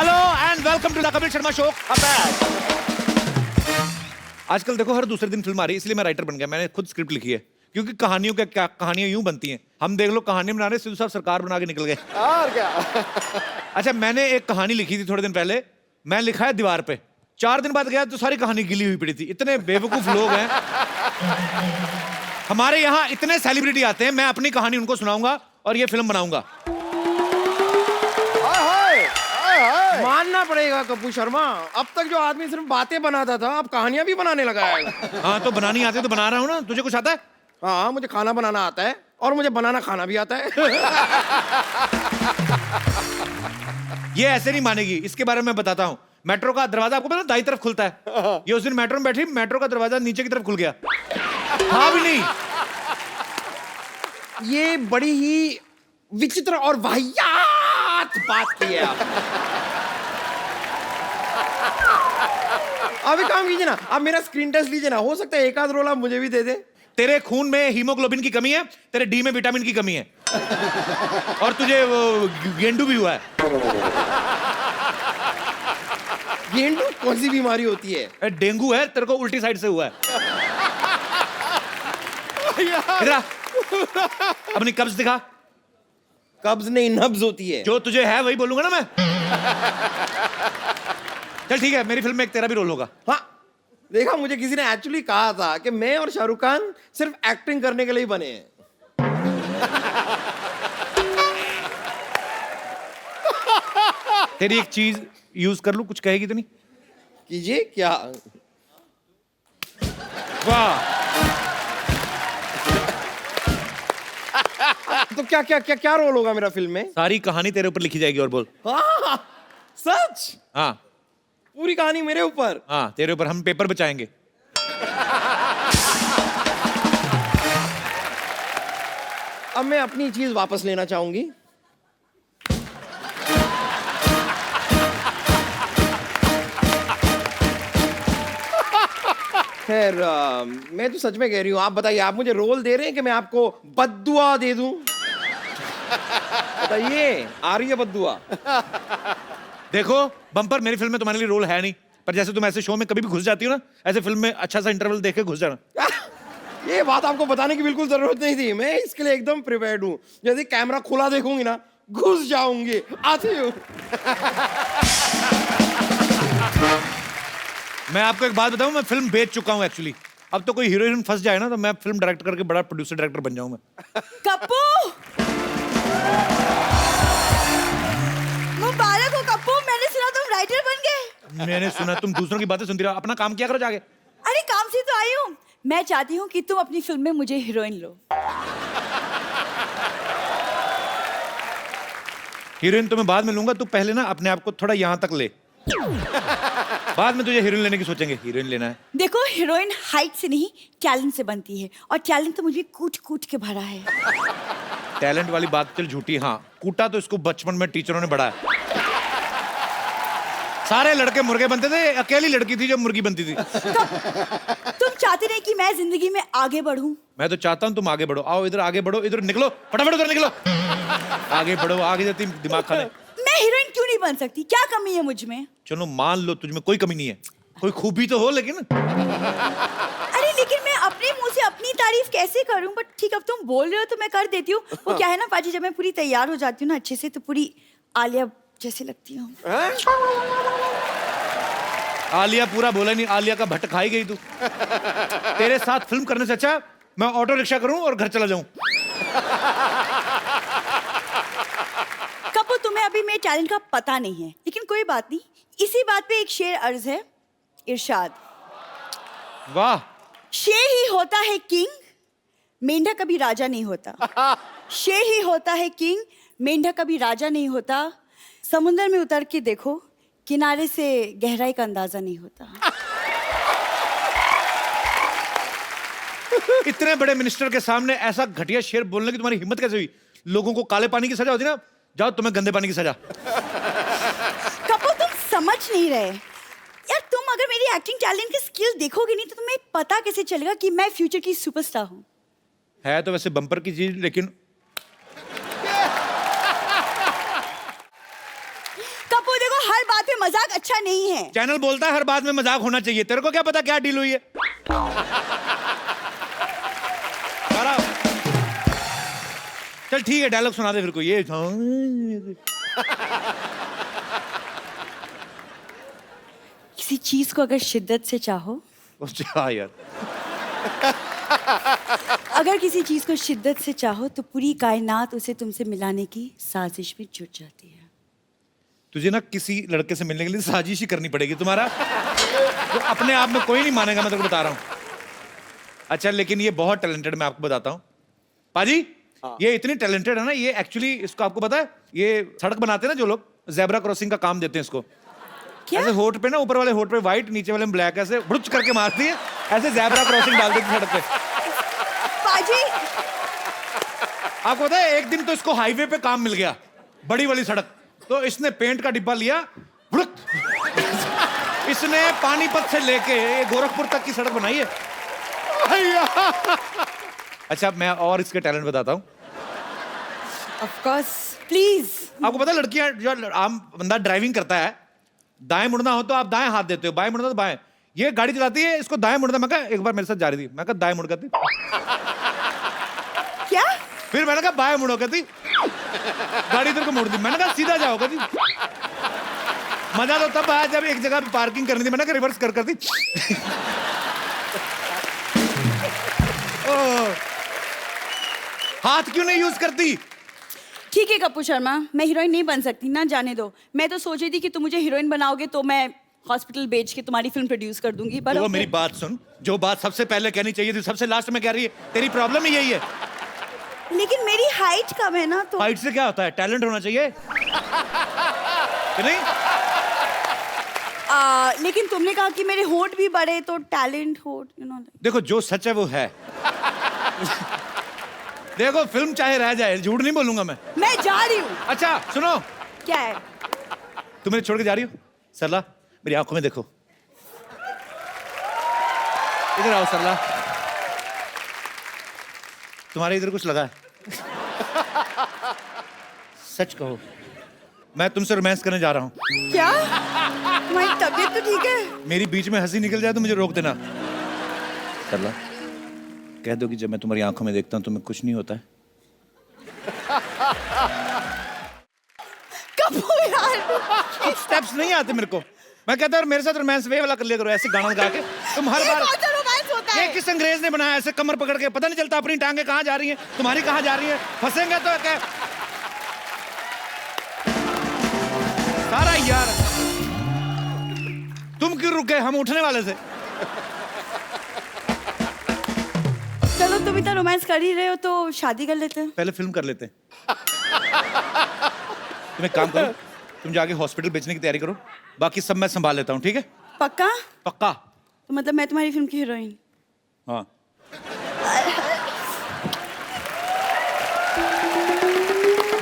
Hello and welcome to the Kapil Sharma show. आजकल देखो हर दूसरे दिन फिल्म आ रही है, इसलिए मैं राइटर बन गया। मैंने खुद स्क्रिप्ट लिखी है, क्योंकि कहानियों के क्या कहानियां यूं बनती हैं। हम देख लो कहानी बना रहे, सिद्धू साहब सरकार बना के निकल गए। और क्या। अच्छा, मैंने एक कहानी लिखी थी थोड़े दिन पहले, मैं लिखा है दीवार पे। 4 दिन बाद गया तो सारी कहानी गिली हुई पड़ी थी। इतने बेवकूफ लोग हैं हमारे यहाँ, इतने सेलिब्रिटी आते हैं, मैं अपनी कहानी उनको सुनाऊंगा और ये फिल्म बनाऊंगा। मानना पड़ेगा कपूर शर्मा, अब तक जो आदमी सिर्फ बातें बनाता था अब कहानियां भी बनाने लगा है। हाँ तो बनानी आती है तो बना रहा हूँ ना। तुझे कुछ आता है? हाँ, मुझे खाना बनाना आता है और मुझे बनाना खाना भी आता है। ये ऐसे नहीं मानेगी, इसके बारे में बताता हूँ। मेट्रो का दरवाजा आपको पता, दाई तरफ खुलता है। ये उस दिन मेट्रो में बैठी, मेट्रो का दरवाजा नीचे की तरफ खुल गया। हाँ भी नहीं। ये बड़ी ही विचित्र और वाहियात बात की है आप। अब एक काम कीजिए ना, आप मेरा स्क्रीन टेस्ट लीजिए ना, हो सकता है एक आध रोल आप मुझे भी दे दे। तेरे खून में हीमोग्लोबिन की कमी है, तेरे डी में विटामिन की कमी है, और तुझे वो गेंडू भी हुआ है। गेंडू कौन सी बीमारी होती है? डेंगू है, तेरे को उल्टी साइड से हुआ है। इधर आ। अपनी कब्ज दिखा। कब्ज नहीं, नब्ज होती है। जो तुझे है वही बोलूंगा ना मैं। चल ठीक है, मेरी फिल्म में एक तेरा भी रोल होगा। हाँ, देखा, मुझे किसी ने एक्चुअली कहा था कि मैं और शाहरुख खान सिर्फ एक्टिंग करने के लिए ही बने हैं। तेरी एक चीज यूज कर लूं, कुछ कहेगी तो नहीं? कीजिए। क्या? वाह। तो क्या क्या क्या क्या रोल होगा मेरा फिल्म में? सारी कहानी तेरे ऊपर लिखी जाएगी। और बोल। हाँ, सच? हाँ पूरी कहानी मेरे ऊपर? हाँ, तेरे ऊपर। हम पेपर बचाएंगे। अब मैं अपनी चीज वापस लेना चाहूंगी। खैर, मैं तो सच में कह रही हूँ। आप बताइए, आप मुझे रोल दे रहे हैं कि मैं आपको बद्दुआ दे दूं? बताइए, आ रही है बद्दुआ? देखो बम्पर, मेरी फिल्म में तुम्हारे लिए रोल है नहीं, पर जैसे तुम ऐसे शो में कभी भी घुस जाती हो ना, ऐसे फिल्म में अच्छा सा इंटरवल देख के घुस जाना। ये बात आपको बताने की बिल्कुल जरूरत नहीं थी, मैं इसके लिए एकदम प्रिपेयर्ड हूँ। यदि कैमरा खुला देखूंगी ना, घुस जाऊंगी। आती हूँ। मैं आपको एक बात बताऊं, मैं फिल्म बेच चुका हूं एक्चुअली। अब तो कोई हीरोइन फंस जाए ना, तो मैं फिल्म डायरेक्ट करके बड़ा प्रोड्यूसर डायरेक्टर बन जाऊं मैं। कप्पू, मुबारक हो कप्पू, मैंने सुना तुम राइटर बन गए। मैंने सुना तुम दूसरों की बातें सुनती रहो, अपना काम किया करो जाके। अरे काम से तो आई हूँ। मैं चाहती हूँ कि तुम अपनी फिल्म में मुझे हीरोइन लो। हीरोइन तो मैं बाद में लूंगा, तू पहले ना अपने आप को थोड़ा यहाँ तक ले, बाद में तुझे हीरोइन लेने की सोचेंगे। हीरोइन लेना है? देखो, हीरोइन हाइट से नहीं टैलेंट से बनती है, और टैलेंट तो मुझे कूट कूट के भरा है। टैलेंट वाली बात चल झूठी। हाँ, कूटा तो इसको बचपन में टीचरों ने बढ़ाया। सारे लड़के मुर्गे बनते थे, अकेली लड़की थी जो मुर्गी बनती थी। तुम चाहते नहीं कि मैं जिंदगी में आगे बढ़ूं? मैं तो चाहता हूं तुम आगे बढ़ो। आओ इधर, आगे बढ़ो, इधर निकलो, फटाफट उधर निकलो। आगे बढ़ो, आगे जाती दिमाग खाने। मैं हीरोइन क्यों नहीं बन सकती? क्या कमी है मुझ में? चलो मान लो तुझ में कोई कमी नहीं है, कोई खूबी तो हो लेकिन। अरे लेकिन मैं अपने मुंह से अपनी तारीफ कैसे करूं? बट ठीक, अब तुम बोल रहे हो तो मैं कर देती हूँ। वो क्या है ना पाजी, जब मैं पूरी तैयार हो जाती हूँ ना अच्छे से, तो पूरी आलिया जैसे लगती हूँ। आलिया पूरा बोला नहीं, आलिया का भट्ट खाई गई तू। तेरे साथ फिल्म करने से अच्छा मैं ऑटो रिक्शा करूं और घर चला जाऊं। कपूर, तुम्हें अभी मेरे टैलेंट का पता नहीं है, लेकिन कोई बात नहीं। इसी बात पे एक शेर अर्ज है, इरशाद। वाह। शेर ही होता है किंग, मेंढक कभी राजा नहीं होता। शेर ही होता है किंग, मेंढक कभी राजा नहीं होता। समुद्र में उतर के देखो, किनारे से गहराई का अंदाजा नहीं होता। इतने बड़े मिनिस्टर के सामने ऐसा घटिया शेर बोलने की तुम्हारी हिम्मत कैसे हुई? लोगों को काले पानी की सजा होती ना, जाओ तुम्हें गंदे पानी की सजा। कपूर, तुम समझ नहीं रहे यार। तुम अगर मेरी एक्टिंग टैलेंट की स्किल देखोगे नहीं, तो तुम्हें पता कैसे चलेगा कि मैं फ्यूचर की सुपरस्टार हूँ? है तो वैसे बम्पर की चीज, लेकिन कपूर देखो, हर बात में मजाक अच्छा नहीं है। चैनल बोलता है हर बात में मजाक होना चाहिए, तेरे को क्या पता क्या डील हुई है? चल ठीक है, डायलॉग सुना दे फिर कोई। ये किसी चीज को अगर शिद्दत से चाहो, अच्छा यार, अगर किसी चीज को शिद्दत से चाहो तो पूरी कायनात उसे तुमसे मिलाने की साजिश में जुट जाती है। तुझे ना किसी लड़के से मिलने के लिए साजिश ही करनी पड़ेगी तुम्हारा, तो अपने आप में कोई नहीं मानेगा, मैं तेरे को बता रहा हूँ। अच्छा लेकिन ये बहुत टैलेंटेड, मैं आपको बताता हूँ पाजी। ये इतनी टैलेंटेड है ना, ये एक्चुअली, इसको आपको पता है, ये सड़क बनाते हैं ना जो लोग, जेब्रा क्रॉसिंग का काम देते हैं इसको। क्या? ऐसे होठ पे ना, ऊपर वाले होठ पे व्हाइट, नीचे वाले में ब्लैक, ऐसे बुड़च करके मारती है, ऐसे जेब्रा क्रॉसिंग डाल देती है सड़क पे। पाजी, आपको पता है एक दिन तो इसको हाईवे पे काम मिल गया, बड़ी वाली सड़क, तो इसने पेंट का डिब्बा लिया, बुड़क, इसने पानीपत से लेके गोरखपुर तक की सड़क बनाई है। अच्छा मैं और इसके टैलेंट बताता हूँ। Of course, please. आपको पता है लड़कियां, जो आम बंदा ड्राइविंग करता है, दाएं मुड़ना हो तो आप दाएं हाथ देते हो, बाएं मुड़ना तो बाएं। ये गाड़ी चलाती है, इसको दाएं मुड़ना, मैं कहा एक बार मेरे साथ जा रही थी, मैं कहा दाएं मुड़ कहती, क्या? फिर मैंने कहा बाएं मुड़ो कहती, गाड़ी इधर को मोड़ दी, मैंने कहा सीधा जाओ कहती। मजा तो तब आया जब एक जगह पे पार्किंग करनी थी, मैंने कहा रिवर्स कर दी। हाथ क्यों नहीं यूज करती? ठीक है कपूर शर्मा, मैं हीरोइन नहीं बन सकती ना, जाने दो। मैं तो सोच रही थी कि तुम मुझे हीरोइन बनाओगे तो मैं हॉस्पिटल बेच के तुम्हारी फिल्म प्रोड्यूस कर दूंगी। पर तो मेरी बात सुन, जो बात सबसे पहले कहनी चाहिए थी सबसे लास्ट में कह रही है, तेरी प्रॉब्लम ही यही है। लेकिन मेरी हाइट कम है ना, तो हाइट से क्या होता है, टैलेंट होना चाहिए कि नहीं? लेकिन तुमने कहा कि मेरे होंठ भी बड़े, तो टैलेंट होठ, यू नो। देखो जो सच है वो है। देखो फिल्म चाहे रह जाए, झूठ नहीं बोलूंगा मैं जा रही हूँ। अच्छा सुनो, क्या है? तुम मेरे छोड़ के जा रही हो? सरला मेरी आंखों में देखो, इधर आओ सरला, तुम्हारे इधर कुछ लगा है? सच कहो, मैं तुमसे रोमांस करने जा रहा हूँ। क्या? तुम्हारी तबीयत तो ठीक है? मेरी बीच में हंसी निकल जाए तो मुझे रोक देना। सरला कह दो कि जब मैं तुम्हारी आंखों में देखता हूँ तुम्हें कुछ नहीं होता है। कपूर यार, स्टेप्स नहीं आते मेरे को, मैं कहता हूँ मेरे साथ रोमांस वे वाला कर लिया करो, ऐसे गाना गा के। तुम हर बार, कौन सा रोमांस होता ये है? किस अंग्रेज ने बनाया ऐसे कमर पकड़ के, पता नहीं चलता अपनी टांगे कहाँ जा रही हैं, तुम्हारी कहाँ जा रही हैं, फंसेंगे तो क्या सारा यार। तुम क्यों रुक गए, हम उठने वाले थे। चलो तुम इतना रोमांस कर ही रहे हो तो शादी कर लेते हैं। पहले फिल्म कर लेते हैं। तुम एक काम करो, तुम जाके हॉस्पिटल बेचने की तैयारी करो, बाकी सब मैं संभाल लेता हूँ, ठीक है? पक्का? पक्का। तो मतलब मैं तुम्हारी फिल्म की हीरोइन? हाँ।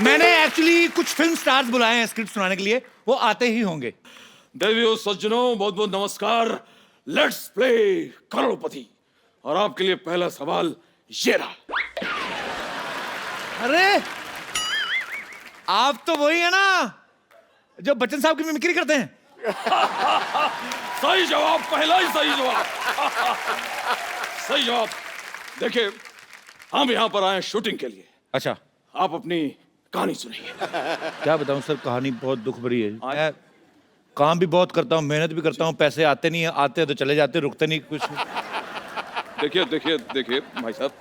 मैंने एक्चुअली कुछ फिल्म स्टार्स बुलाए हैं स्क्रिप्ट सुनाने के लिए, वो आते ही होंगे। देवियों सज्जनों, बहुत बहुत नमस्कार। लेट्स प्ले करोड़पति। और आपके लिए पहला सवाल ये रहा। अरे आप तो वही है ना जो बच्चन साहब की मिमिक्री करते हैं? सही जवाब, पहला ही सही जवाब। सही जवाब। देखिए हम यहाँ पर आए शूटिंग के लिए, अच्छा आप अपनी कहानी सुनिए। क्या बताऊं सर, कहानी बहुत दुख भरी है। मैं काम भी बहुत करता हूँ, मेहनत भी करता हूँ, पैसे आते नहीं है, आते हैं तो चले जाते, रुकते नहीं कुछ। देखिए देखिए देखिए भाई साहब,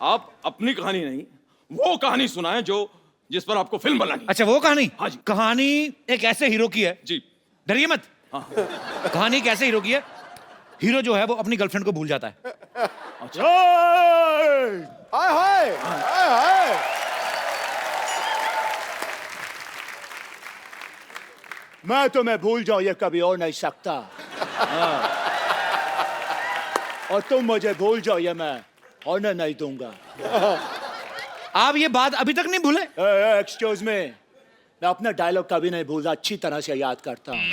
आप अपनी कहानी नहीं वो कहानी सुनाएं जो जिस पर आपको फिल्म बनानी। अच्छा वो कहानी? हाँ जी। कहानी एक ऐसे हीरो की है, जी। डरिए मत। हाँ। कहानी एक ऐसे हीरो की है, हीरो जो है वो अपनी गर्लफ्रेंड को भूल जाता है। हाय हाय हाय हाय। मैं तुम्हें भूल जाऊं ये कभी हो नहीं सकता। हाँ। और तुम मुझे भूल जाओ ये मैं होने नहीं दूंगा। आप ये बात अभी तक नहीं भूले? एक्सक्यूज मी, मैं अपना डायलॉग कभी नहीं भूलता, अच्छी तरह से याद करता हूं।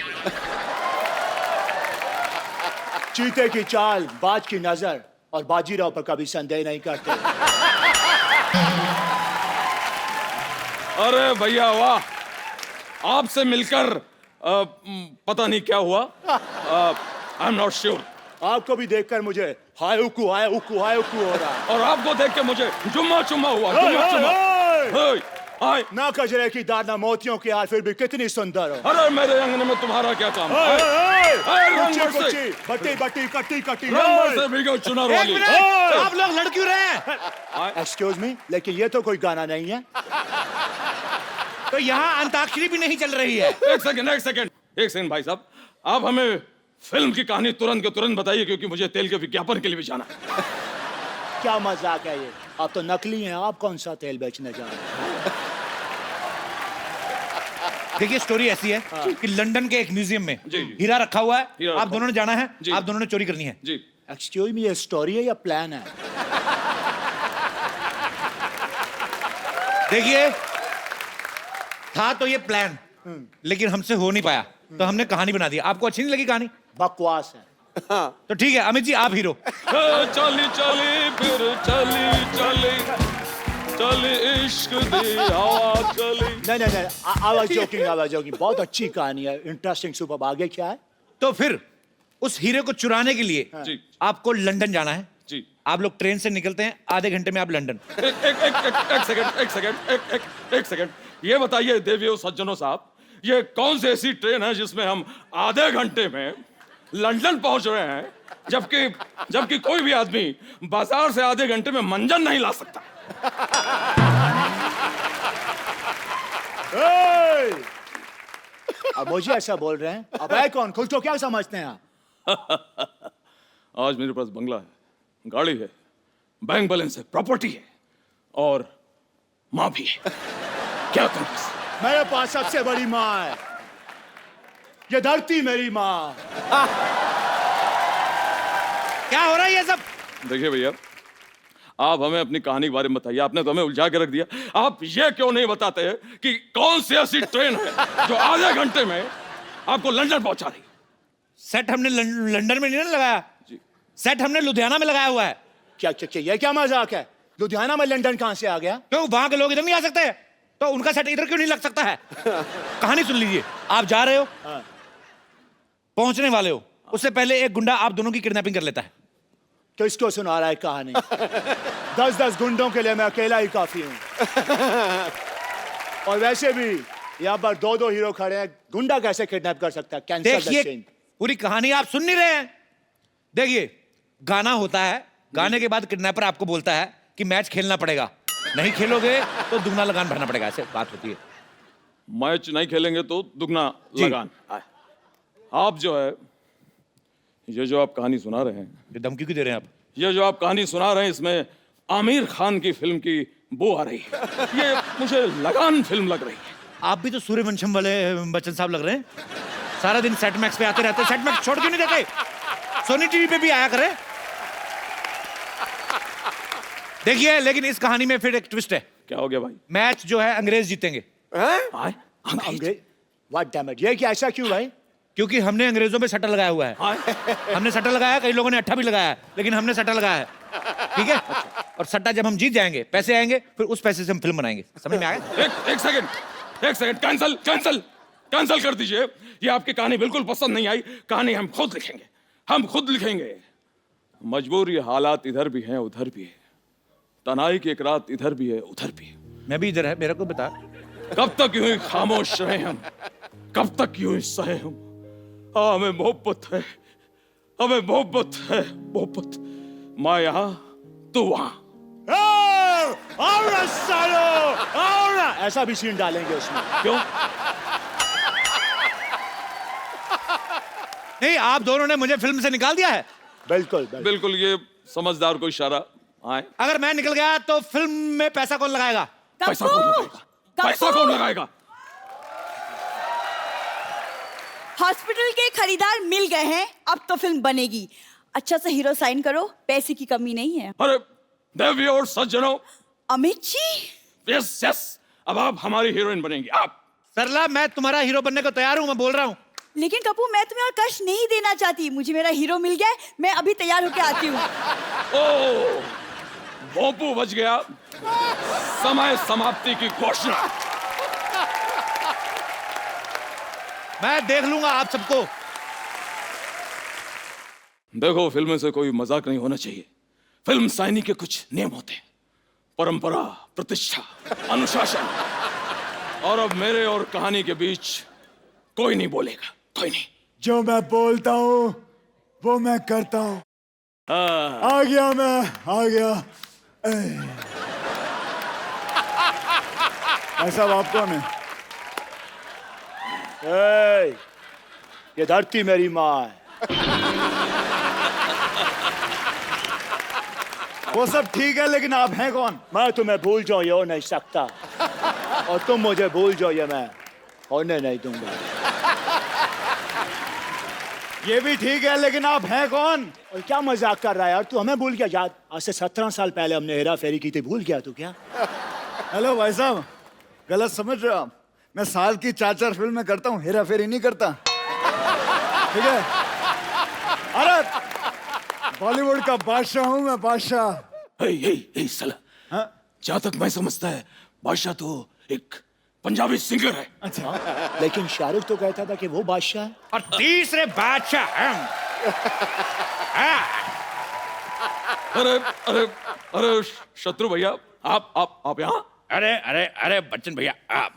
चीते की चाल, बाज की नजर और बाजीराव पर कभी संदेह नहीं करते। अरे भैया वाह, आपसे मिलकर पता नहीं क्या हुआ, आई एम नॉट श्योर। आपको भी देखकर मुझे हाय उकू हो रहा है। और आपको देख के मुझे जुम्मा चुम्मा हुआ, जुम्मा चुम्मा। हे! हाय, ना कजरे की दाना मोतियों की हार, फिर भी कितनी सुंदर हो। अरे मेरे अंगने में तुम्हारा क्या काम? कुची, बट्टी, कट्टी। रंग से भीगो चुनर एक वाली। मिनट, आप लोग लड़ क्यों रहे हैं? एक्सक्यूज मी, लेकिन ये तो कोई गाना नहीं है। तो यहाँ अंताक्षरी भी नहीं चल रही है। एक सेकंड भाई साहब, आप हमें फिल्म की कहानी तुरंत के तुरंत बताइए, क्योंकि मुझे तेल के विज्ञापन के लिए भी जाना है। क्या मजाक है ये? आप तो नकली हैं, आप कौन सा तेल बेचने जा रहे हैं? देखिए स्टोरी ऐसी है कि लंदन के एक म्यूजियम में जी, जी। हीरा रखा हुआ है। हीरा आप रखा दोनों ने जाना है, जी। आप दोनों ने चोरी करनी है। जी, एक्सक्यूज मी, ये स्टोरी है या प्लान है? देखिए, था तो ये प्लान, लेकिन हमसे हो नहीं पाया, तो हमने कहानी बना दी। आपको अच्छी नहीं लगी कहानी? बकवास है। तो ठीक है अमित जी, आप हीरो। चली फिर चली इश्क दी हवा चली। नहीं, I was joking। बहुत अच्छी कहानी है, इंटरेस्टिंग, सुपर। आगे क्या है? तो फिर उस हीरे को चुराने के लिए जी। आपको लंदन जाना है। जी। आप लोग ट्रेन से निकलते हैं, आधे घंटे में आप लंदन। एक सेकंड, ये बताइए देवियों सज्जनों साहब, ये कौन सी ऐसी ट्रेन है जिसमें हम आधे घंटे में लंदन पहुंच रहे हैं, जबकि कोई भी आदमी बाजार से आधे घंटे में मंजन नहीं ला सकता? अब मुझे ऐसा बोल रहे हैं, अब है कौन? खुद को क्या समझते हैं आप? आज मेरे पास बंगला है, गाड़ी है, बैंक बैलेंस है, प्रॉपर्टी है, और माँ भी है। क्या करूं? मेरे पास सबसे बड़ी माँ है, ये धरती मेरी माँ। क्या हो रहा है ये सब? देखिए भैया, आप हमें अपनी कहानी के बारे में बताइए। आपने तो हमें उलझा के रख दिया। आप ये क्यों नहीं बताते कि कौन सी ऐसी ट्रेन है जो आधे घंटे में आपको लंदन पहुंचा रही? सेट हमने लंदन में नहीं ना लगाया जी। सेट हमने लुधियाना में लगाया हुआ है। क्या ये क्या मजाक है? लुधियाना में लंदन कहाँ से आ गया? क्यों, वहां के लोग इधर नहीं आ सकते? तो उनका सेट इधर क्यों नहीं लग सकता है? कहानी सुन लीजिए। आप जा रहे हो, पहुंचने वाले हो, उससे पहले एक गुंडा आप दोनों की किडनैपिंग कर लेता है। किसको सुना रहा है कहानी? 10 गुंडों के लिए मैं अकेला ही काफी हूँ। और वैसे भी यहाँ पर 2 हीरो खड़े हैं, गुंडा कैसे किडनैप कर सकता है? कैंसल द देखिए सीन। पूरी कहानी आप सुन नहीं रहे हैं। देखिए, गाना होता है, गाने के बाद किडनैपर आपको बोलता है कि मैच खेलना पड़ेगा, नहीं खेलोगे तो दुगना लगान भरना पड़ेगा। ऐसे बात होती है। मैच नहीं खेलेंगे तो दुगना लगान। आप जो है, ये जो आप कहानी सुना रहे हैं, ये धमकी क्यों दे रहे हैं आप? ये जो आप कहानी सुना रहे हैं, इसमें आमिर खान की फिल्म की बो आ रही है। ये मुझे लगान फिल्म लग रही है। आप भी तो सूर्यवंशम वाले बच्चन साहब लग रहे हैं। सारा दिन सेट मैक्स पे आते रहते। सेट मैक्स छोड़ क्यों नहीं देते? सोनी टीवी पे भी आया करे। देखिए, लेकिन इस कहानी में फिर एक ट्विस्ट है। क्या हो गया भाई? मैच जो है अंग्रेज जीतेंगे, आए? अंग्रेज? व्हाट डैम इट, ये क्या, ऐसा क्यों भाई? क्योंकि हमने अंग्रेजों पे सट्टा लगाया हुआ है। आए? हमने सट्टा लगाया, कई लोगों ने अट्ठा भी लगाया है, लेकिन हमने सट्टा लगाया है। ठीक है? और सट्टा जब हम जीत जाएंगे, पैसे आएंगे, फिर उस पैसे से हम फिल्म बनाएंगे। समझ में आ गया? एक सेकंड, कैंसल कर दीजिए। ये आपकी कहानी बिल्कुल पसंद नहीं आई। कहानी हम खुद लिखेंगे। मजबूरी हालात इधर भी हैं उधर भी है, तनाई की एक रात इधर भी है उधर भी है। मैं भी इधर है, मेरा को बता। कब तक यूं ही खामोश रहे हम, कब तक यूं ही सहे हम? हमें मोहब्बत है, मोहब्बत। मैं यहाँ, तू वहां। ऐसा भी सीन डालेंगे उसमें। क्यों? नहीं, आप दोनों ने मुझे फिल्म से निकाल दिया है। बिल्कुल, ये समझदार को इशारा। आए? अगर मैं निकल गया तो फिल्म में पैसा कौन लगाएगा? पैसा कौन लगाएगा? हॉस्पिटल के खरीदार मिल गए हैं, अब तो फिल्म बनेगी। अच्छा से हीरो साइन करो, पैसे की कमी नहीं है। अरे देवी और सज्जनों, अमित जी, यस, अब आप हमारी हीरोइन बनेंगी। आप। सरला, मैं तुम्हारा हीरो बनने को तैयार हूं, मैं बोल रहा हूं। लेकिन कपूर, मैं तुम्हें और कष्ट नहीं देना चाहती। मुझे मेरा हीरो मिल गया है, मैं अभी तैयार होके आती हूँ। ओ, भोंपू बज गया। समय समाप्ति की घोषणा। मैं देख लूंगा आप सबको। देखो, फिल्म से कोई मजाक नहीं होना चाहिए। फिल्म साइनी के कुछ नियम होते हैं, परंपरा, प्रतिष्ठा, अनुशासन। और अब मेरे और कहानी के बीच कोई नहीं बोलेगा, कोई नहीं। जो मैं बोलता हूँ वो मैं करता हूँ। आ गया मैं, आ गया। ऐसा आप कौन है? ये धरती मेरी माँ है। वो सब ठीक है, लेकिन आप हैं कौन? मैं तुम्हें भूल जाऊं ये हो नहीं सकता, और तुम मुझे भूल जाओ ये मैं होने नहीं दूंगा। ये भी ठीक है, लेकिन आप हैं कौन? और क्या मजाक कर रहा है यार तू? हमें भूल गया? याद आज से 17 साल पहले हमने हेरा फेरी की थी, भूल गया तू क्या? हेलो भाई साहब, गलत समझ रहे हो आप। मैं साल की 4-4 फिल्में करता हूँ, हेरा फेरी नहीं करता, ठीक है? अरे बॉलीवुड का बादशाह हूँ मैं, बादशाह। साला, जहां तक मैं समझता है बादशाह तो एक पंजाबी सिंगर है। अच्छा, लेकिन शाहरुख तो कहता था कि वो बादशाह है। और तीसरे बादशाह हम। अरे अरे अरे शत्रु भैया, आप यहाँ? अरे अरे अरे बच्चन भैया आप।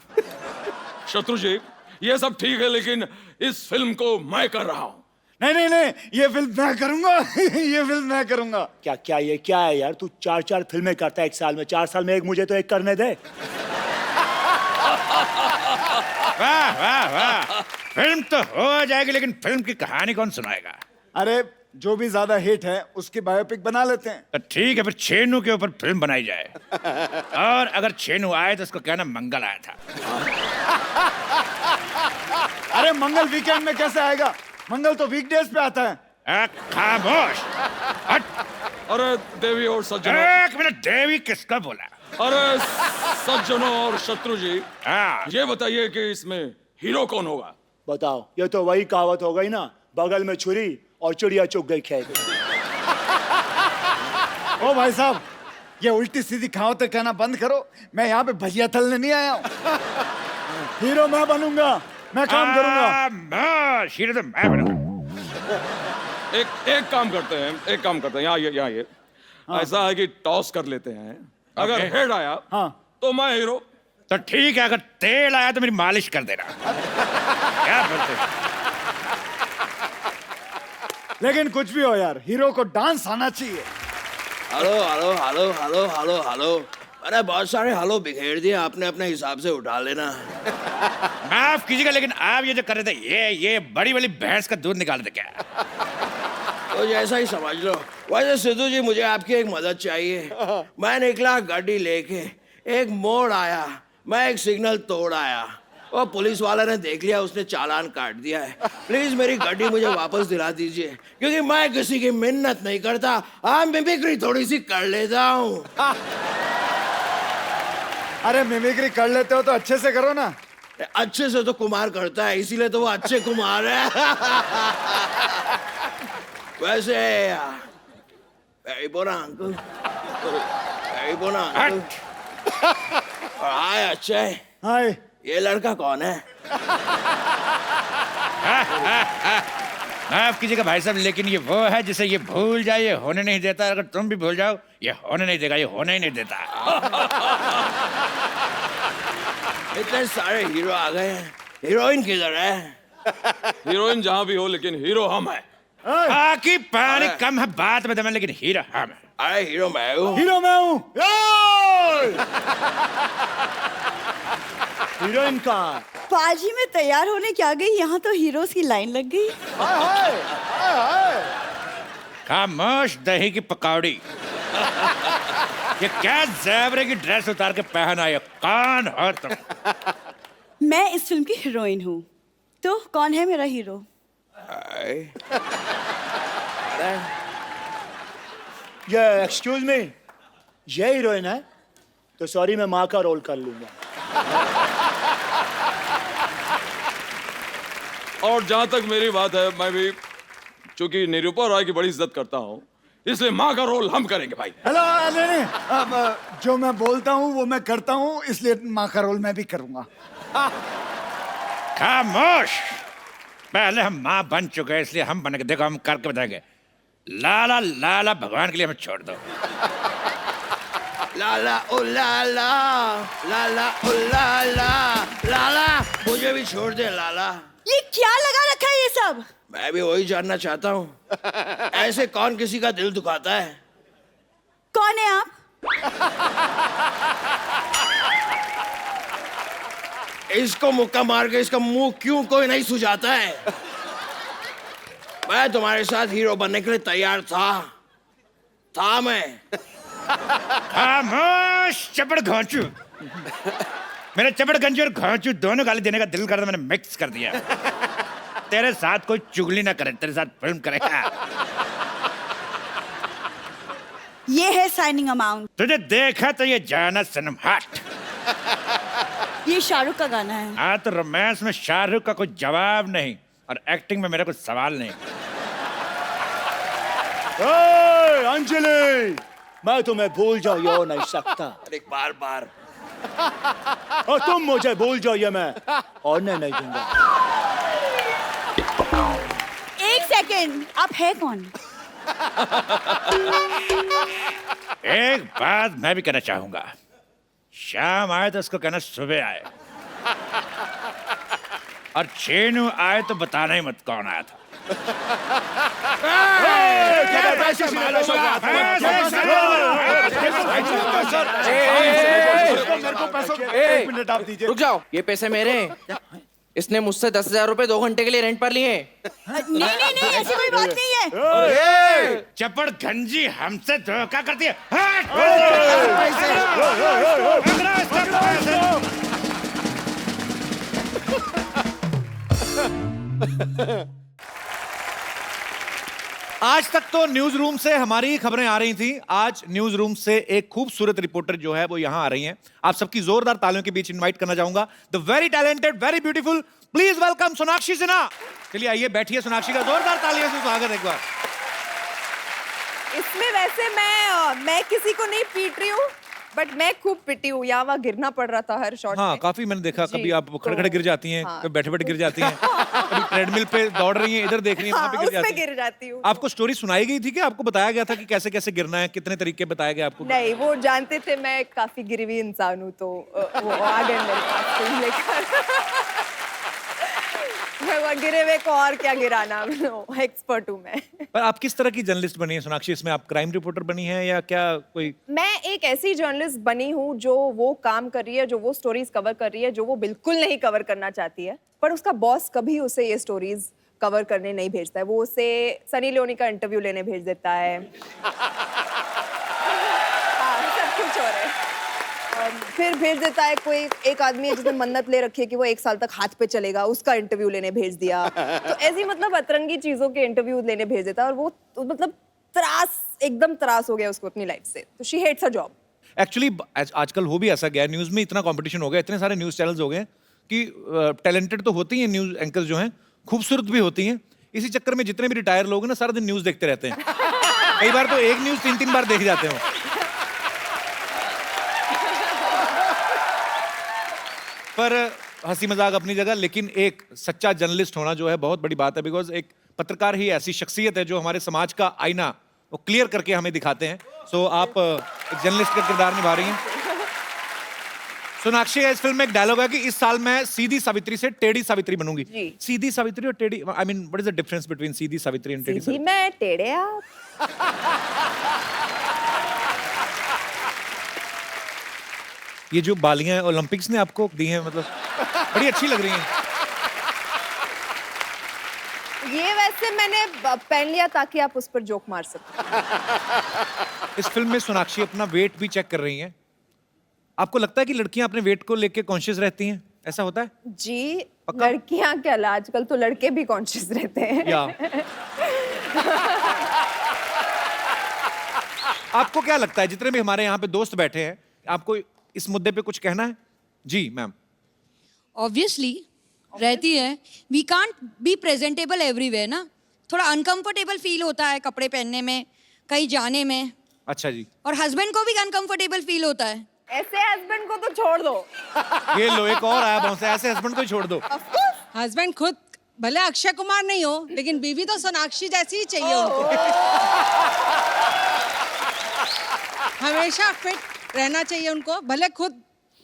शत्रु जी, ये सब ठीक है, लेकिन इस फिल्म को मैं कर रहा हूँ। नहीं नहीं नहीं, ये फिल्म मैं करूंगा। ये फिल्म मैं करूंगा। क्या क्या ये क्या है यार? तू 4-4 फिल्में करता है एक साल में, 4 साल में एक मुझे तो एक करने दे। वाह वाह वाह, फिल्म तो हो जाएगी, लेकिन फिल्म की कहानी कौन सुनाएगा? अरे जो भी ज्यादा हिट है उसकी बायोपिक बना लेते हैं। तो ठीक है, फिर छेनू के ऊपर फिल्म बनाई जाए। और अगर छेनू आए तो उसको कहना मंगल आया था। अरे मंगल वीकेंड में कैसे आएगा? मंगल तो वीकडेज पे आता है। खामोश। हट। अरे देवी और सज्जनों, एक मिनट, देवी किसका बोला? अरे सज्जनों और शत्रु जी, हाँ, ये बताइए कि इसमें हीरो कौन होगा? बताओ, ये तो वही कहावत हो गई ना, बगल में छुरी और चिड़िया चुग गई खेत। ओ भाई साहब, ये उल्टी सीधी कहावतें कहना बंद करो। मैं यहाँ पे भजिया तलने नहीं आया हूँ। हीरो मैं बनूंगा, मैं काम करूंगा। हीरो तो मैं बनूंगा। एक काम करते हैं, यहाँ ये ऐसा है कि टॉस कर लेते हैं। अगर हेड आया तो मैं हीरो। तो ठीक है, अगर तेल आया तो मेरी मालिश कर देना। क्या बोलते हैं? लेकिन कुछ भी हो यार, हीरो को डांस आना चाहिए। Hello hello hello hello hello hello. अरे बहुत सारे हेलो बिखेर दिए आपने, अपने हिसाब से उठा लेना। माफ कीजिएगा, लेकिन आप ये जो कर रहे थे, ये बड़ी वाली भैंस का दूध निकाल रहे क्या? तो जैसा ही समझ लो। वैसे सिद्धू जी, मुझे आपकी एक मदद चाहिए। मैं निकला गाड़ी लेके, एक मोड़ आया, मैं एक सिग्नल तोड़ आया, और पुलिस वाले ने देख लिया, उसने चालान काट दिया है। प्लीज मेरी गाड़ी मुझे वापस दिला दीजिए, क्योंकि मैं किसी की मिन्नत नहीं करता, हाँ मिमिक्री थोड़ी सी कर लेता हूँ। अरे मिमिक्री कर लेते हो तो अच्छे से करो ना। अच्छे से तो कुमार करता है, इसीलिए तो वो अच्छे कुमार है। वैसे very bona uncle, very bona uncle। हाय अक्षय, हाय। ये लड़का कौन है? माफ कीजिएगा भाई साहब, लेकिन ये वो है जिसे ये भूल जाए ये होने नहीं देता। अगर तुम भी भूल जाओ ये होने नहीं देगा, ये होने ही नहीं देता। इतने सारे हीरो आ गए हैं, हीरोइन किधर है? हीरोइन जहां भी हो, लेकिन हीरो हम हैं। बाकी पानी कम है बात में दम, लेकिन हीरो हम है। अरे हीरो मैं हूँ। हीरो मैं हूँ। हीरोइन का पाजी में तैयार होने क्या गई, यहाँ तो हीरोज की लाइन लग गई। खामोश दही की पकौड़ी। ये क्या ज़ेबरे की ड्रेस उतार के पहना है? कौन हो तुम? मैं इस फिल्म की हीरोइन हूँ, तो कौन है मेरा हीरो? ये एक्सक्यूज मी, ये हीरोइन है? तो सॉरी, मैं माँ का रोल कर लूंगा। और जहां तक मेरी बात है, मैं भी चूंकि निरूपा राय की बड़ी इज्जत करता हूं, इसलिए माँ का रोल हम करेंगे भाई। हेलो, नहीं, अब जो मैं बोलता हूँ वो मैं करता हूँ, इसलिए माँ का रोल मैं भी करूंगा। खामोश। पहले हम माँ बन चुके हैं इसलिए हम बनेंगे। देखो हम करके बताएंगे। लाला लाला भगवान के लिए हमें छोड़ दो। लाला ओ लाला, लाला ओ लाला, लाला मुझे भी छोड़ दे लाला। ये क्या लगा रखा है ये सब? मैं भी वही जानना चाहता हूँ, ऐसे कौन किसी का दिल दुखाता है? कौन है आप? इसको मुक्का मार के इसका मुंह क्यों कोई नहीं सुझाता है? मैं तुम्हारे साथ हीरो बनने के लिए तैयार था मैं। खामोश चपड़ घांचू। मेरे चपड़ गंजी और घांचू दोनों गाली देने का दिल करता, मैंने मिक्स कर दिया। तेरे साथ कोई चुगली ना करे, तेरे साथ फिल्म करेगा। ये है साइनिंग अमाउंट। तुझे देखा तो ये जाना सनम हट। ये शाहरुख का गाना है। हाँ तो रोमांस में शाहरुख का कोई जवाब नहीं और एक्टिंग में मेरा कोई सवाल नहीं। ए, अंजलि, मैं तुम्हें भूल जाऊं ये हो नहीं सकता। अरे बार बार और तुम मुझे भूल जाओ ये मैं होने नहीं दूंगा। एक सेकेंड, आप है कौन? एक बात मैं भी कहना चाहूंगा, शाम आए तो उसको कहना सुबह आए, और चेनू आए तो बताना ही मत कौन आया था। एक मिनट आप दीजिए। रुक जाओ, ये पैसे मेरे हैं। इसने मुझसे 10,000 रुपए 2 घंटे के लिए रेंट पर लिए। नहीं नहीं नहीं, ऐसी कोई बात नहीं है। चपड़ गंजी हमसे धोखा करती है। आज तक तो न्यूज रूम से हमारी खबरें आ रही थी। आज न्यूज रूम से एक खूबसूरत रिपोर्टर जो है वो यहां आ रही हैं। आप सबकी जोरदार तालियों के बीच इनवाइट करना चाहूंगा the very talented, very beautiful, please welcome Sonakshi Sinha. चलिए आइए बैठिए। सोनाक्षी का जोरदार तालियों से स्वागत एक बार। इसमें वैसे मैं किसी को नहीं पीट रही हूँ, बट मैं खूब पिटी हूँ। यहाँ वहाँ गिरना पड़ रहा था हर शॉट हाँ में। काफी मैंने देखा, जी, कभी आप खड़े खड़े गिर जाती हैं, हाँ। कभी बैठे बैठे गिर जाती हैं, कभी ट्रेडमिल पे दौड़ रही हैं, इधर देख रही हैं, वहां पे हाँ, गिर उसमें जाती हैं। गिर जाती हूँ। आपको स्टोरी सुनाई गई थी कि आपको बताया गया था कि कैसे कैसे गिरना है, कितने तरीके बताए गए आपको? नहीं, वो जानते थे मैं काफी गिरी हुई इंसान हूँ, तो वो आ गए मेरे पास फिल्म लेकर। वो गिरे हुए को और क्या गिराना, एक्सपर्ट हूँ मैं। पर आप किस तरह की जर्नलिस्ट बनी है सोनाक्षी? इसमें आप क्राइम रिपोर्टर बनी है या क्या कोई? मैं एक ऐसी जर्नलिस्ट बनी हूँ जो वो काम कर रही है, जो वो स्टोरीज कवर कर रही है जो वो बिल्कुल नहीं कवर करना चाहती है, पर उसका बॉस कभी उसे ये स्टोरीज कवर करने नहीं भेजता है। वो उसे सनी लियोनी का इंटरव्यू लेने भेज देता है। हाँ, सब कुछ हो रहा है। फिर भेज देता है कोई एक आदमी है जिसने मन्नत ले रखी है कि वो 1 साल तक हाथ पे चलेगा, उसका इंटरव्यू लेने भेज दिया। तो ऐसी मतलब अतरंगी चीजों के इंटरव्यू लेने भेज देता है, और वो मतलब एकदम त्रास हो गया उसको अपनी लाइफ से। तो she hates her job. Actually आजकल हो भी ऐसा गया, न्यूज में इतना कंपटीशन हो गया, इतने सारे न्यूज चैनल्स हो गए कि टैलेंटेड तो होती हैं न्यूज एंकर्स जो हैं, खूबसूरत भी होती हैं। इसी चक्कर में जितने भी रिटायर लोग हैं ना, सारा दिन न्यूज देखते रहते हैं। कई बार तो एक न्यूज 3-3 बार देख जाते हो। पर हंसी मजाक अपनी जगह, लेकिन एक सच्चा जर्नलिस्ट होना जो है बहुत बड़ी बात है। बिकॉज एक पत्रकार ही ऐसी शख्सियत है जो हमारे समाज का आईना वो क्लियर करके हमें दिखाते हैं। सो आप एक जर्नलिस्ट का किरदार निभा रही हैं। सोनाक्षी, इस फिल्म में एक डायलॉग है कि इस साल मैं सीधी सावित्री से टेढ़ी सावित्री बनूंगी। जी। सीधी सावित्री और टेढ़ी, I mean what is the difference between Sidhi Savitri and टेढ़ी सीधी सावित्री? मैं, टेढ़े आप। ये जो बालियां ओलंपिक्स ने आपको दी हैं, मतलब बड़ी अच्छी लग रही हैं। ये वैसे मैंने पहन लिया ताकि आप उस पर जोक मार सकें। इस फिल्म में सोनाक्षी अपना वेट भी चेक कर रही हैं। आपको लगता है कि लड़कियां अपने वेट को लेके कॉन्शियस रहती हैं? ऐसा होता है? जी, पक्का? लड़कियां क्या, आजकल तो लड़के भी कॉन्शियस रहते हैं। या आपको क्या लगता है, जितने भी हमारे यहाँ पे दोस्त बैठे हैं, आपको इस मुद्दे पे कुछ कहना है? जी मैम। ऑब्वियसली रहती है। We can't be presentable everywhere ना, थोड़ा अनकंफर्टेबल फील होता है कपड़े पहनने में, कहीं जाने में। अच्छा जी। और हस्बैंड को भी अनकंफर्टेबल फील होता है। ऐसे हस्बैंड को तो छोड़ दो। ये लो, एक और आया बहुत से, ऐसे हस्बैंड को ही छोड़ दो। हस्बैंड खुद भले अक्षय कुमार नहीं हो लेकिन बीवी तो सोनाक्षी जैसी ही चाहिए उनको। हमेशा फिट रहना चाहिए उनको, भले खुद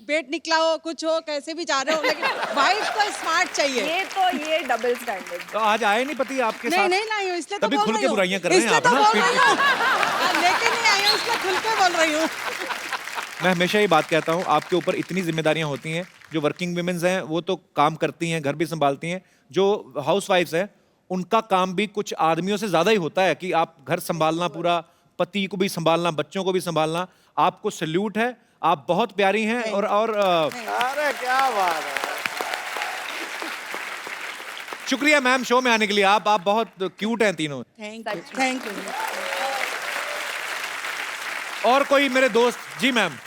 पेट निकला हो, कुछ हो, कैसे भी जा रहे हो, लेकिन वाइफ तो स्मार्ट चाहिए। ये डबल स्टैंडर्ड। तो आज आए नहीं पति आपके साथ? नहीं लाई हूँ, इसलिए तो तभी बोल खुल रही के हूँ। बुराइयां कर रहे हैं इसलिए आप तो ना, बोल पीठ रही हूँ। लेके नहीं आई हूँ, इसलिए खुल के बोल रही हूँ। मैं हमेशा ये बात कहता हूँ, आपके ऊपर इतनी जिम्मेदारियां होती हैं। जो वर्किंग वुमेन्स हैं वो तो काम करती हैं, घर भी संभालती हैं। जो हाउस वाइफ्स हैं उनका काम भी कुछ आदमियों से ज्यादा ही होता है कि आप घर संभालना, पूरा पति को भी संभालना, बच्चों को भी संभालना। आपको सल्यूट है, आप बहुत प्यारी हैं। और अरे क्या बात है। शुक्रिया मैम शो में आने के लिए। आप बहुत क्यूट हैं तीनों। Thank you. और कोई मेरे दोस्त? जी मैम।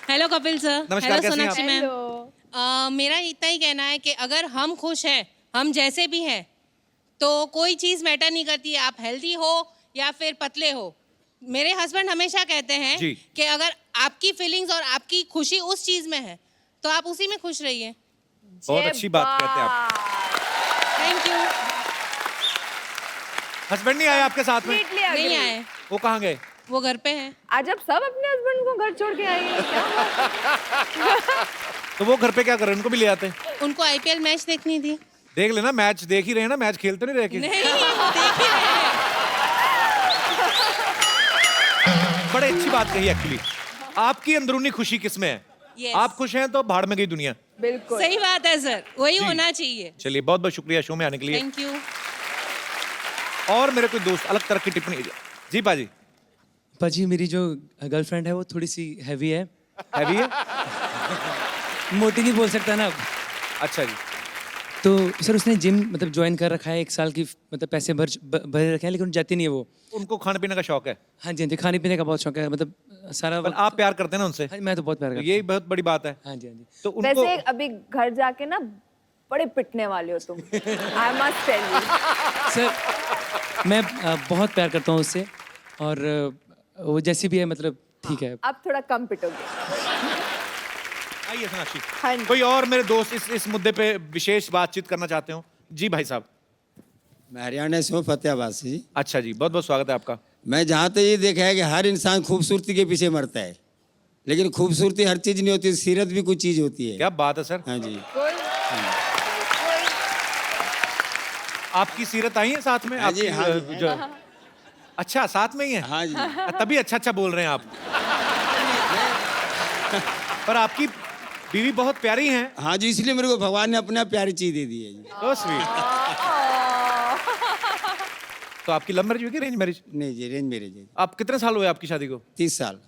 Hello Kapil sir. नमस्कार, हेलो कैसी हैं सोनाक्षी मैम। मेरा इतना ही कहना है कि अगर हम खुश हैं, हम जैसे भी हैं, तो कोई चीज़ मैटर नहीं करती है, आप हेल्दी हो या फिर पतले हो। मेरे हस्बैंड हमेशा कहते हैं जी। कि अगर आपकी फीलिंग्स और आपकी खुशी उस चीज़ में है तो आप उसी में खुश रहिए। बहुत अच्छी बात कहते हैं आप। Thank you. हस्बैंड नहीं आए आपके साथ में? Completely agree। नहीं आए, वो कहाँ गए? वो घर पे हैं। आज आप सब अपने हस्बैंड को घर छोड़ के आएंगे क्या? तो वो घर पे क्या कर रहे हैं? उनको भी ले आते। उनको IPL मैच देखनी थी। देख लेना, मैच देख ही रहे हैं ना, मैच खेलते नहीं रहे कि? नहीं, वो देख ही रहे हैं। बड़े अच्छी बात कही एक्चुअली। आपकी अंदरूनी खुशी किसमें है? Yes। आप खुश हैं तो भाड़ में गई दुनिया। बिल्कुल सही बात है सर, वही जी। होना चाहिए। चलिए बहुत बहुत शुक्रिया शो में आने के लिए। Thank you. और मेरे कोई दोस्त अलग तरह की टिप्पणी? जी पाजी। पाजी मेरी जो गर्लफ्रेंड है वो थोड़ी सी हैवी है। हैवी है? मोटी नहीं बोल सकता ना। अच्छा जी। तो सर उसने जिम मतलब ज्वाइन कर रखा है, 1 साल की मतलब पैसे भरे रखे हैं, लेकिन जाती नहीं है वो। उनको खाने पीने का शौक है? हाँ जी हाँ जी, खाने पीने का बहुत शौक है, मतलब सारा पर आप प्यार करते हैं ना उनसे? हाँ, मैं तो बहुत प्यार तो करता यही बहुत बड़ी बात है। हूँ। हाँ जी हाँ जी। तो उनको वैसे अभी घर जाके ना बड़े पिटने वाले हो तुम। I must tell you. Sir मैं बहुत प्यार करता हूँ उससे, और वो जैसी भी है मतलब ठीक है। अब थोड़ा कम पिटोगे। आइए सोनाक्षी। हाँ जी। कोई और मेरे दोस्त इस मुद्दे पे विशेष बातचीत करना चाहते हो? जी भाई साहब। मैं हरियाणा से हूँ, फतेहाबाद से जी। अच्छा जी, बहुत बहुत स्वागत है आपका। मैं जहाँ तक ये देखा है कि हर इंसान खूबसूरती के पीछे मरता है, लेकिन खूबसूरती हर चीज नहीं होती, सीरत भी कुछ चीज होती है। क्या बात है सर। हाँ जी। आपकी सीरत आई है साथ में? हाँ जी, आपकी, हाँ जी। जो अच्छा साथ में ही है? हाँ जी। तभी अच्छा अच्छा बोल रहे हैं आप। पर आपकी बीवी बहुत प्यारी हैं। हाँ जी, इसलिए मेरे को भगवान ने अपना प्यारी चीज दे दी है जी। तो स्वीट। तो आपकी लव मैरिज हुई कि अरेंज मैरिज? नहीं जी, अरेंज मैरिज है। आप कितने साल हुए आपकी शादी को? 30 साल।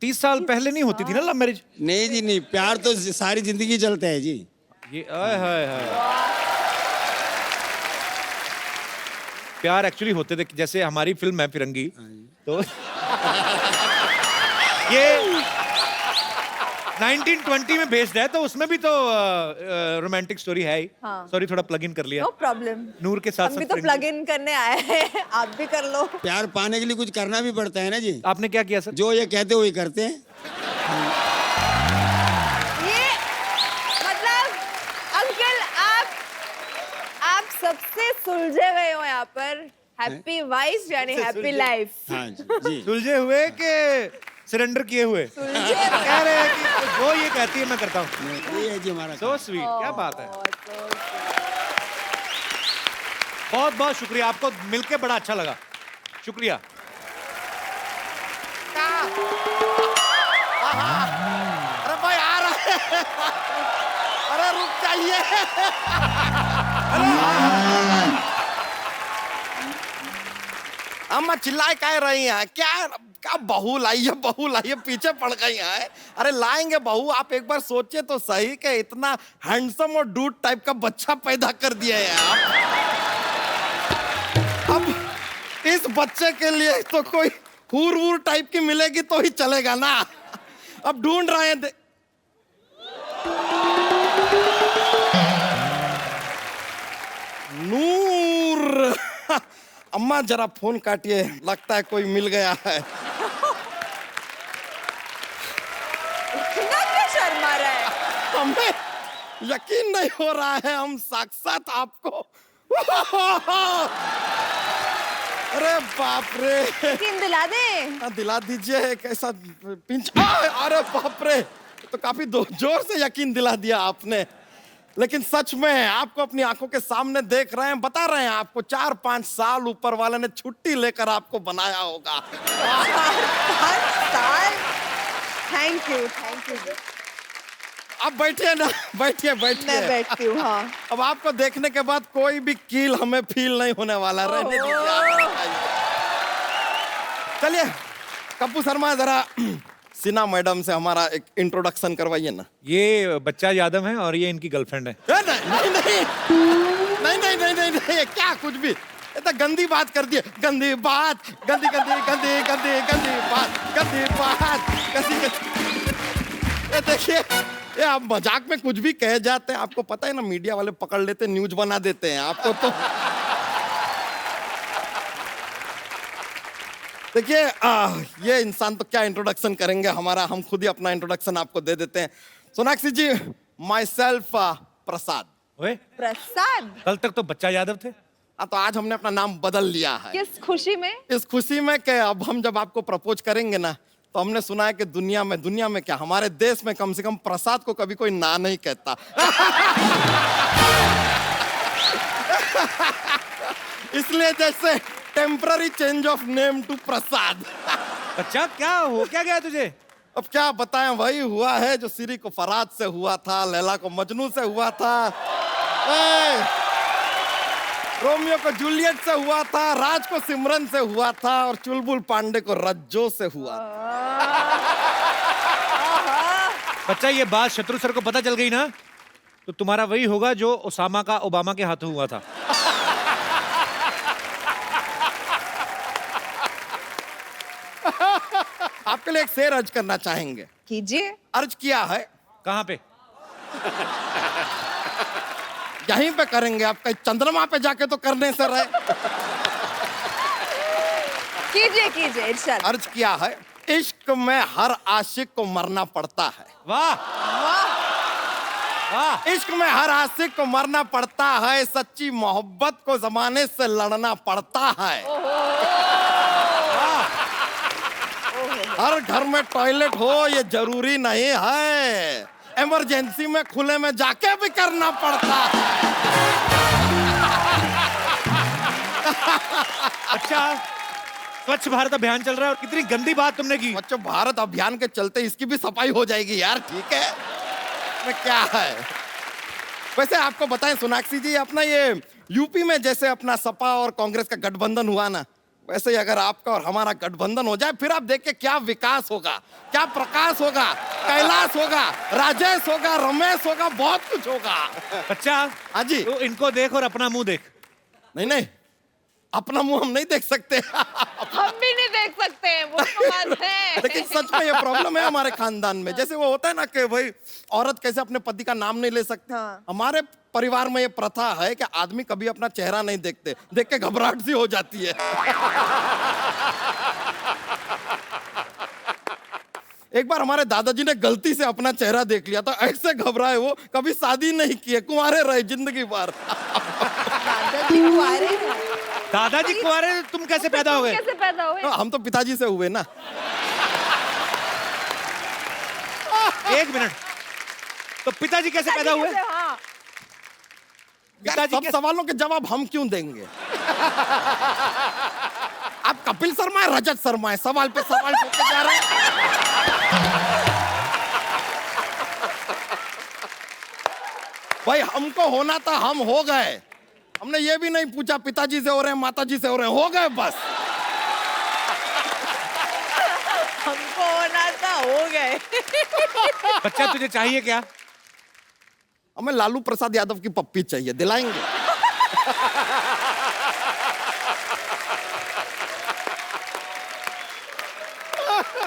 30 साल पहले नहीं होती थी ना लव मैरिज? नहीं जी नहीं, प्यार तो सारी जिंदगी चलता है जी। ये आय हाय हाय। प्यार एक्चुअली होते थे, जैसे हमारी फिल्म है फिरंगी, तो ये 1920 में बेस्ड है, तो उसमें भी तो रोमांटिक स्टोरी है ही। हाँ। सॉरी थोड़ा प्लग इन कर लिया। No problem. नूर के साथ हम भी साथ तो फिरंगी। प्लग इन करने आए हैं, आप भी कर लो। प्यार पाने के लिए कुछ करना भी पड़ता है ना जी। आपने क्या किया सर? जो ये कहते वही करते हैं। ये मतलब अंकल आप सबसे सुलझे गए हो यहाँ पर। हैप्पी वाइफ यानी हैप्पी लाइफ। हाँ जी जी। सुलझे हुए कि सरेंडर किए हुए? सुलझे कह रहे हैं कि जो ये कहती है मैं करता हूँ। ये है जी हमारा सो स्वीट, क्या बात है। बहुत बहुत शुक्रिया, आपको मिलके बड़ा अच्छा लगा। शुक्रिया। अरे भाई आ रहा है। अरे रुक जाइए। अम्मा चिल्लाए कह रही हैं? क्या बहू लाइए, बहू लाइए, पीछे पड़ गई हैं। अरे लाएंगे बहू, आप एक बार सोचे तो सही कि इतना हैंडसम और डूड टाइप का बच्चा पैदा कर दिया है आप। अब इस बच्चे के लिए तो कोई हूर वूर टाइप की मिलेगी तो ही चलेगा ना। अब ढूंढ रहे हैं। नूर। अम्मा जरा फोन काटिए, लगता है कोई मिल गया है। इतना क्यों शर्मा रहा है? हमें यकीन नहीं हो रहा है, हम साक्षात आपको अरे बाप रे, यकीन दिला दे। दिला दीजिए एक ऐसा पिंच। अरे बाप रे, तो काफी जोर से यकीन दिला दिया आपने। लेकिन सच में आपको अपनी आंखों के सामने देख रहे हैं, बता रहे हैं आपको 4-5 साल ऊपर वाले ने छुट्टी लेकर आपको बनाया होगा। 4-5 साल। Thank you. अब बैठिए ना, बैठिए। मैं बैठती हूँ। हाँ। अब आपको देखने के बाद कोई भी कील हमें फील नहीं होने वाला। रहने दीजिए। चलिए कप्पू शर्मा, जरा सिन्हा मैडम से हमारा एक इंट्रोडक्शन करवाइए ना। ये बच्चा यादव है और ये इनकी गर्लफ्रेंड है। नहीं, क्या कुछ भी, ये तो गंदी बात कर दी। गंदी बात, गंदी बात। ये देखिए, ये आप मजाक में कुछ भी कह जाते हैं, आपको पता है ना, मीडिया वाले पकड़ लेते हैं, न्यूज बना देते हैं आपको। तो देखिए ये इंसान तो क्या इंट्रोडक्शन करेंगे हमारा, हम खुद ही अपना इंट्रोडक्शन आपको दे देते हैं। सोनाक्षी जी, माई सेल्फ प्रसाद। ओए, प्रसाद। कल तक तो बच्चा यादव थे। तो आज हमने अपना नाम बदल लिया है। किस खुशी में? इस खुशी में कि अब हम जब आपको प्रपोज करेंगे ना, तो हमने सुना है कि दुनिया में क्या, हमारे देश में कम से कम प्रसाद को कभी कोई ना नहीं कहता। इसलिए जैसे temporary change of name to Prasad. बच्चा क्या गया तुझे? अब क्या बताएं, वही हुआ है जो सिरी को फराद से हुआ था, लैला को मजनू से हुआ था, रोमियो को जूलियट से हुआ था, राज को सिमरन से हुआ था, और चुलबुल पांडे को रज्जो से हुआ था। बच्चा, ये बात शत्रु सर को पता चल गई ना, तो तुम्हारा वही होगा जो ओसामा का ओबामा के हाथों हुआ था। आपके लिए एक शेर अर्ज करना चाहेंगे? कीजिए। अर्ज किया है। कहाँ पे? यहीं पे करेंगे, आपका चंद्रमा पे जाके तो करने से रहे। कीजिए इरशाद। अर्ज किया है, इश्क में हर आशिक को मरना पड़ता है। वाह वाह। इश्क में हर आशिक को मरना पड़ता है, सच्ची मोहब्बत को जमाने से लड़ना पड़ता है। हर घर में टॉयलेट हो ये जरूरी नहीं है, इमरजेंसी में खुले में जाके भी करना पड़ता है। अच्छा, स्वच्छ भारत अभियान चल रहा है और कितनी गंदी बात तुमने की। स्वच्छ भारत अभियान के चलते इसकी भी सफाई हो जाएगी यार, ठीक है? में क्या है? वैसे आपको बताएं सोनाक्षी जी, अपना ये यूपी में जैसे अपना सपा और कांग्रेस का गठबंधन हुआ ना, वैसे ही अगर आपका और हमारा गठबंधन हो जाए, फिर आप देखिए क्या विकास होगा, क्या प्रकाश होगा, कैलाश होगा, राजेश होगा, रमेश होगा, बहुत कुछ होगा। बच्चा, हाँ जी। तो इनको देख और अपना मुंह देख। नहीं, अपना मुंह हम नहीं देख सकते। हम भी नहीं देख सकते, वो तो बात है। लेकिन सच में ये प्रॉब्लम है हमारे खानदान में। जैसे वो होता है ना कि भाई औरत कैसे अपने पति का नाम नहीं ले सकती, हाँ। हमारे परिवार में ये प्रथा है कि आदमी कभी अपना चेहरा नहीं देखते, देख के घबराहट सी हो जाती है। एक बार हमारे दादाजी ने गलती से अपना चेहरा देख लिया था, ऐसे घबराए वो, कभी शादी नहीं किए, कुंवारे रहे जिंदगी भर। दादाजी कुंवारे, तुम कैसे पैदा हो गए? कैसे पैदा हुए? हम तो पिताजी से हुए ना। एक मिनट, तो पिताजी कैसे पैदा हुए? हाँ। यार, सब सवालों के जवाब हम क्यों देंगे? आप कपिल शर्मा है, रजत शर्मा है, सवाल पे सवाल पूछते जा रहे हैं। भाई हमको होना था, हम हो गए। हमने ये भी नहीं पूछा पिताजी से हो रहे हैं, माताजी से हो रहे हैं, हो गए बस। हमको होना था, हो गए। बच्चा, तुझे चाहिए क्या? हमें लालू प्रसाद यादव की पप्पी चाहिए, दिलाएंगे?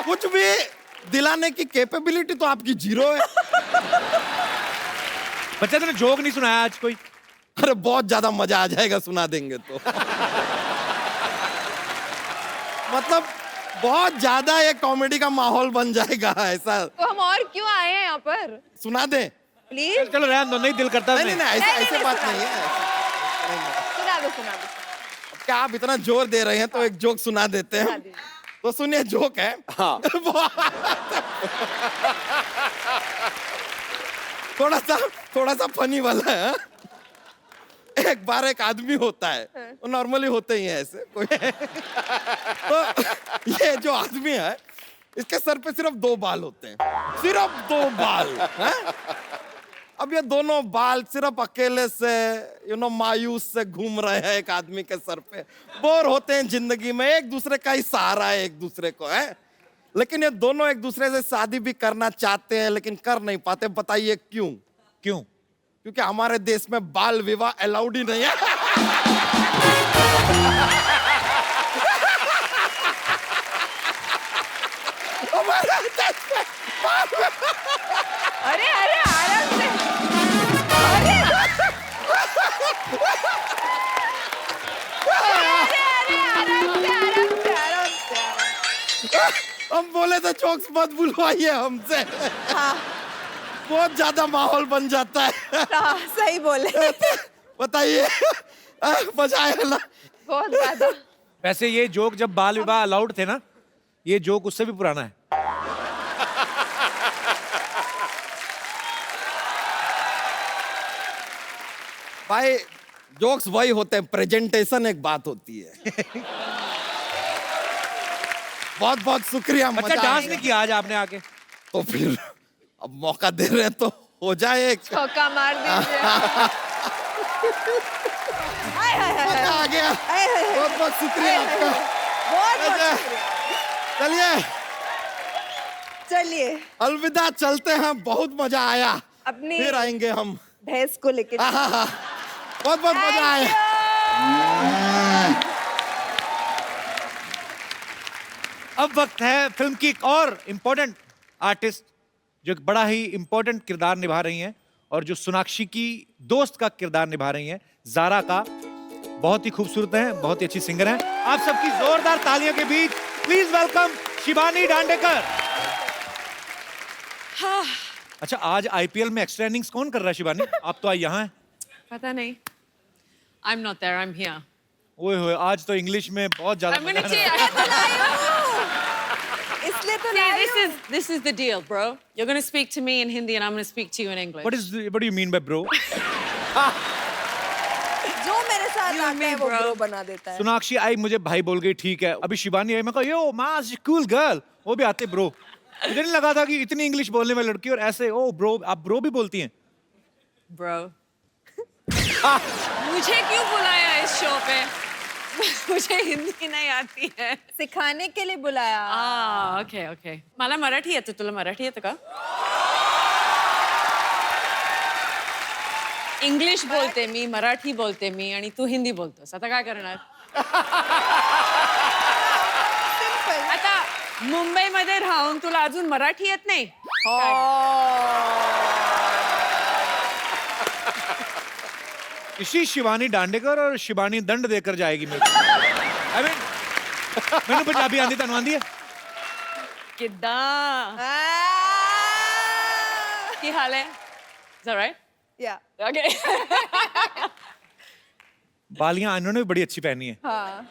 कुछ भी दिलाने की कैपेबिलिटी तो आपकी जीरो है। बच्चा, तूने जोक नहीं सुनाया आज कोई? अरे बहुत ज्यादा मजा आ जाएगा, सुना देंगे तो। मतलब बहुत ज्यादा ये कॉमेडी का माहौल बन जाएगा ऐसा। तो हम और क्यों आए हैं यहाँ पर? सुना दें? प्लीज। चलो रहने दो, नहीं दिल करता। नहीं, ऐसे बात नहीं है। सुना दो। क्या आप इतना जोर दे रहे हैं तो एक जोक सुना देते हैं। तो सुनिए, जोक है। हाँ। थोड़ा सा फनी वाला है। एक बार एक आदमी होता है, वो नॉर्मली होते ही है ऐसे कोई। तो ये जो आदमी है, इसके सर पे सिर्फ 2 बाल होते हैं, सिर्फ 2 बाल हैं? अब ये दोनों बाल सिर्फ अकेले से मायूस से घूम रहे हैं एक आदमी के सर पे। बोर होते हैं जिंदगी में, एक दूसरे का ही सहारा है एक दूसरे को, है। लेकिन ये दोनों एक दूसरे से शादी भी करना चाहते हैं लेकिन कर नहीं पाते। बताइए क्यों? क्यों? क्योंकि हमारे देश में बाल विवाह अलाउड ही नहीं है। हमारे देश में अरे अरे आराम से। अरे हम बोले तो जोक्स मत बुलवाइए हमसे। हाँ। बहुत ज्यादा माहौल बन जाता है। हाँ, सही बोले। बताइए, मजा आया ना? बहुत ज्यादा। वैसे ये जोक जब बाल विवाह अलाउड थे ना, ये जोक उससे भी पुराना है। भाई जोक्स वही होते हैं, प्रेजेंटेशन एक बात होती है। बहुत बहुत शुक्रिया। अच्छा, मजा डांस आया। नहीं किया आज आपने आके? तो फिर अब मौका दे रहे हैं तो हो जाए एक। चौका मार दीजिए। मजा आ गया। बहुत बहुत शुक्रिया आपका। बहुत शुक्रिया। चलिए चलिए अलविदा, चलते हैं। बहुत मजा आया। अपनी फिर आएंगे हम भैंस को लेके। बहुत बहुत मजा आया। अब वक्त है फिल्म की एक और इम्पोर्टेंट आर्टिस्ट जो एक बड़ा ही इम्पोर्टेंट किरदार निभा रही हैं और जो सोनाक्षी की दोस्त का किरदार निभा रही हैं, जारा का। बहुत ही खूबसूरत हैं, बहुत ही अच्छी सिंगर हैं। आप सबकी जोरदार तालियों के बीच प्लीज वेलकम शिबानी डांडेकर। हाँ। अच्छा, आज आईपीएल में एक्स्ट्रा इनिंग्स कौन कर रहा है शिबानी? आप तो आज यहाँ हैं। पता नहीं। I'm not there, I'm here. ओए होए, आज तो इंग्लिश में बहुत ज्यादा I'm gonna मजा आ रहा है। इसलिए तो this is the deal, bro. You're gonna speak to me in Hindi and I'm gonna speak to you in English. What do you mean by bro? जो मेरे साथ आता है वो ब्रो बना देता है। सोनाक्षी आई, मुझे भाई बोल गई, ठीक है। अभी शिबानी आई, मैं कहा यो मास कूल गर्ल, वो भी आते ब्रो। मुझे नहीं लगा था कि इतनी इंग्लिश बोलने वाली लड़की और ऐसे ओ ब्रो, आप ब्रो भी बोलती हैं? Bro. मुझे क्यों बुलाया इस शो पे? मुझे हिंदी नहीं आती है। सिखाने के लिए बुलाया। Okay okay. मला मराठी येतं, तुला मराठी येतं का? इंग्लिश बोलते मी, मराठी बोलते मी आणि तू हिंदी बोलतोस. आता काय करणार? आता मुंबईमध्ये राहून तुला अजून मराठी येत नाही? इसी शिवानी डांडेकर और शिबानी दंड देकर जाएगी मेरे को। I mean, मैंने पंजाबी आंदी तनु आंदी है? किद्दां? की हाल है? Is that right? Yeah. Okay. बालियां इन्होंने भी बड़ी अच्छी पहनी है। हाँ।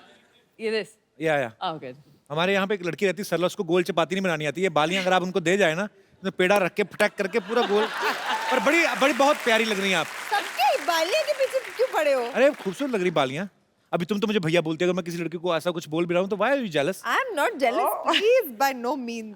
ये this? या Oh, good. हमारे यहाँ पे एक लड़की रहती है सरला, उसको गोल चपाती नहीं बनानी आती है। बालियां अगर आप उनको दे जाए ना, तो पेड़ा रख के फटक करके पूरा गोल, और बड़ी बड़ी बहुत प्यारी लग रही हैं आप। सबके बालियां के पीछे क्यों पड़े हो? अरे खूबसूरत लग रही बालियां। अभी तुम तो मुझे भैया बोलते हो, अगर मैं किसी लड़की को ऐसा कुछ बोल भी रहा हूँ तो why are you jealous? I am not jealous, please, by no means.